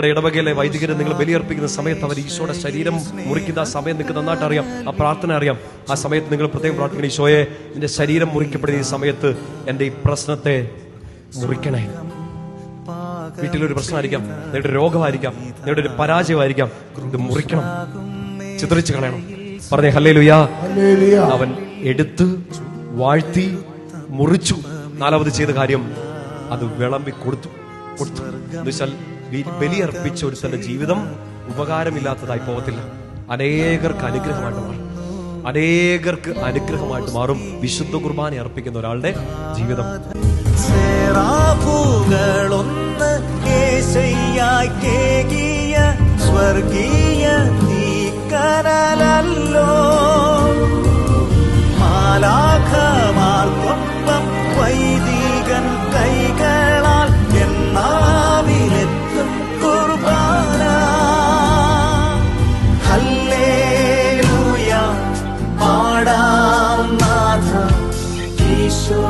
നിങ്ങളുടെ ഇടവകയിലെ വൈദികരെ നിങ്ങൾ ബലിയർപ്പിക്കുന്ന സമയത്ത് അവർ ഈശോയുടെ ശരീരം മുറിക്കുന്ന ആ സമയം നിങ്ങൾക്ക് നന്നായിട്ട് അറിയാം, ആ പ്രാർത്ഥന അറിയാം. ആ സമയത്ത് നിങ്ങൾ പ്രത്യേകം പ്രാർത്ഥിക്കണം, ഈശോയെ നിന്റെ ശരീരം മുറിക്കപ്പെടുന്ന ഈ സമയത്ത് എൻ്റെ ഈ പ്രശ്നത്തെ മുറിക്കണേ. വീട്ടിലൊരു പ്രശ്നമായിരിക്കാം, നിങ്ങളുടെ രോഗമായിരിക്കാം, നിങ്ങളുടെ ഒരു പരാജയമായിരിക്കാം, ഇത് മുറിക്കണം, ചിത്രിച്ചു കളയണം. പറഞ്ഞേ ഹല്ലേലൂയ. അവൻ എടുത്ത് വാഴ്ത്തി മുറിച്ചു. നാലാമത് ചെയ്ത കാര്യം അത് വിളമ്പി കൊടുത്തു. എന്നുവെച്ചാൽ ബലിയർപ്പിച്ച ഒരു തന്റെ ജീവിതം ഉപകാരമില്ലാത്തതായി പോകത്തില്ല, അനേകർക്ക് അനുഗ്രഹമായിട്ട് മാറും. അനേകർക്ക് അനുഗ്രഹമായിട്ട് മാറും വിശുദ്ധ കുർബാന അർപ്പിക്കുന്ന ഒരാളുടെ ജീവിതം. സ്വർഗീയ തീക്കനലല്ലോ മാലാഖമാർക്കൊപ്പം വൈദികൻ കൈകളാൽ എന്നാവിലെത്തും കുർബാന. ഹല്ലേലൂയ പാടാം നാഥ ഈശോ.